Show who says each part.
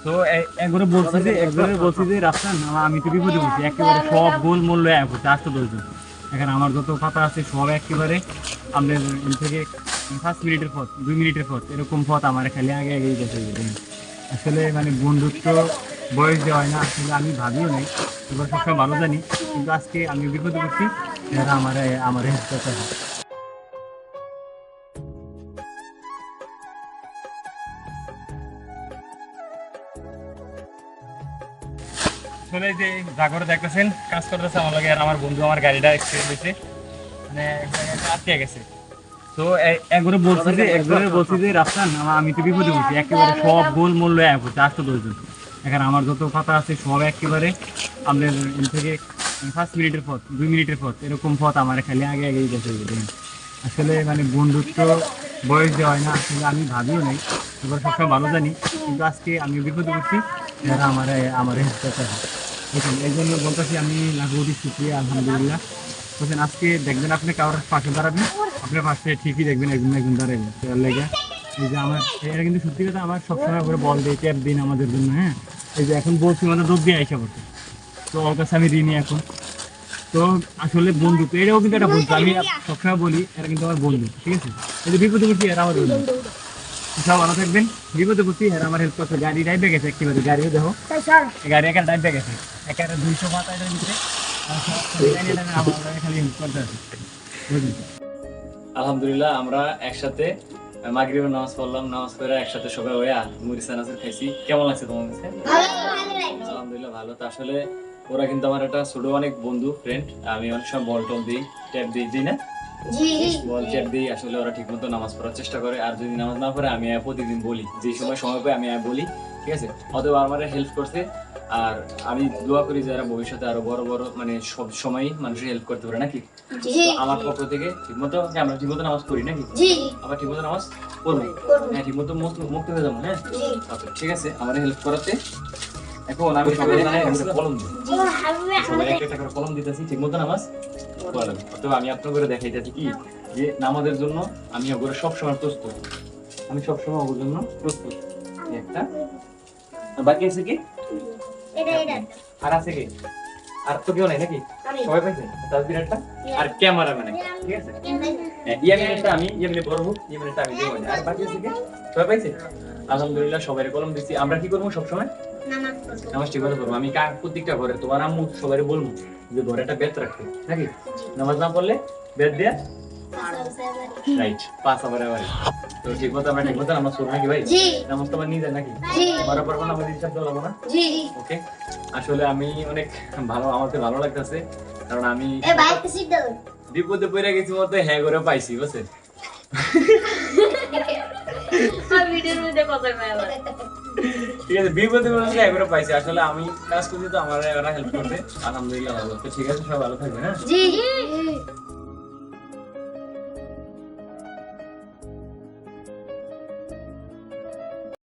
Speaker 1: তো একবারে বলছি যে রাস্তান আমি তো বিপদে বলছি একেবারে সব গোল মূল্য এক হচ্ছে 810 জন। এখানে আমার যত পাতা আছে সব একেবারে আপনার থেকে 5 মিনিটের পথ 2 মিনিটের পথ এরকম পথ আমার খালি আগে আগেই গেছে। আসলে মানে বন্ধুত্ব বয়স দেওয়া হয় না, আসলে আমি ভাবিও নাই, এবার সবসময় ভালো জানি, কিন্তু আজকে আমি বিপদে পড়ছি, এরা আমার হেল্প করতে হয়। আসলে যে জাগরে দেখতেছেন কাজ করতেছে আমার লাগে, আর আমার বন্ধু আমার গাড়িটা এক্সিডেন্ট হয়েছে, মানে এক জায়গায় আটকে গেছে। তো একবারে বলছি যে রাস্তান আমি তো বিপদে বলছি একেবারে সব গোল মূল্য এক হচ্ছে 810 জন। এখানে আমার যত পাতা আছে সব একেবারে আপনার থেকে 5 মিনিটের পথ 2 মিনিটের পথ এরকম পথ আমার খালি আগে আগেই গেছে। আসলে মানে বন্ধুত্ব বয়স দেওয়া হয় না, আসলে আমি ভাবিও নাই, এবার সবসময় ভালো জানি, কিন্তু আজকে আমি বিপদে পড়ছি, এরা আমার হেল্প করতে হয়। দেখুন এই জন্য বলতেছি আমি লাখোটি শুক্রিয়া আলহামদুলিল্লাহ। বলছেন আজকে দেখবেন আপনি কারোর পাশে দাঁড়াবেন, আপনার পাশে ঠিকই দেখবেন একজন না একজন দাঁড়াবেন তার লেগে। এই যে আমার এটা কিন্তু সত্যি কথা, আমার সবসময় করে বল দিয়ে ট্যাপ দিন আমাদের জন্য। হ্যাঁ, এই যে এখন বলছি মানে দোষ দিয়ে আইসা করতে, তো ওর কাছে আমি ঋণী এখন। তো আসলে বন্ধুত্ব এটাও কিন্তু একটা বন্ধু, আমি সবসময় বলি এরা কিন্তু আমার বন্ধু, ঠিক আছে। এই যে বিপদে পড়ছি এরা আমার বন্ধু, সব ভালো থাকবেন। বিপদে পড়ছি এরা আমার হেল্প করছে, গাড়ি ডাইবে গেছে একেবারে, গাড়িও দেখো গাড়ি এখানে ডাইবে গেছে একেবারে 200 পাতা এটার ভিতরে, আর আমার খালি হেল্প করতে আছে, বুঝলি।
Speaker 2: আলহামদুলিল্লাহ আমরা একসাথে মাগরিবের নামাজ পড়লাম, নামাজ পড়ে একসাথে সবাই হয়ে মুড়ি সানাসুর খাইছি। কেমন লাগছে তোমার কাছে? আলহামদুলিল্লাহ ভালো। তো আসলে ওরা কিন্তু আমার একটা ছোট অনেক বন্ধু ফ্রেন্ড, আমি অনেক সময় বল টল দিই, ট্যাপ দিই না, বল ট্যাপ দিই। আসলে ওরা ঠিক মতো নামাজ পড়ার চেষ্টা করে, আর যদি নামাজ না পড়ে আমি প্রতিদিন বলি, যে সময় পাই আমি বলি, ঠিক আছে। অতএব আমার হেল্প করছে, আর আমি দোয়া করি যারা ভবিষ্যতে আরো বড় বড় মানে সব সময় মানুষের হেল্প করতে পারে নাকি। আমার পক্ষ থেকে ঠিকমতো আমরা ঠিকমতো নামাজ পড়ি নাকি, আবার ঠিকমতো নামাজ পড়বো, হ্যাঁ ঠিকমতো মুক্ত হয়ে যাবো। হ্যাঁ ঠিক আছে, আমার হেল্প করাতে। এখন আমি সবাই কলম দিই, সবাই একটা করে কলম দিতেছি, ঠিকমতো নামাজ পড়া লাগবে। অথবা আমি আপনার করে দেখাইতেছি কি যে নামাজের জন্য আমি ওগুলো সবসময় প্রস্তুত, আমি সবসময় ওগুলোর জন্য প্রস্তুত। একটা বাকি আছে কি, আর আছে কি, আর তো কেউ নাই নাকি, সবাই পাইছে তাসবিরটা আর ক্যামেরাম্যান, ঠিক আছে। ইয়ামিনটা আমি ইয়ামিনে বড় হোক, ইয়ামিনটা আমি দেব, আর বাকি আছে কি সবাই পাইছে। আলহামদুলিল্লাহ সবাই কলম দিছি। আমরা কি করব সব সময় নামাজ ঠিক মতো করবো। আমি প্রত্যেকটা ঘরে তোমার আম্মু সবাই বলবো যে ঘরে একটা বেত রাখতে নাকি, নামাজ না পড়লে বেত দিয়া রাইট পাঁচ আবার আবার। তো ঠিক মতো আমরা ঠিক মতো নামাজ পড়বো নাকি ভাই? নামাজ তো আমার নিজে নাকি বরাবর কোনো আমাদের হিসাব চলাবো না। ওকে, আসলে আমি অনেক ভালো, আমাকে ভালো লাগতেছে, কারণ আমি বিপদে পড়ে গেছি মতো হ্যাঁ করে পাইছি, বুঝছেন। ঠিক আছে, বিপদে পড়ে হ্যাঁ করে পাইছি। আসলে আমি কাজ করছি তো আমার হেল্প করবে, আলহামদুলিল্লাহ ভালো। তো ঠিক আছে, সবাই ভালো থাকবে। হ্যাঁ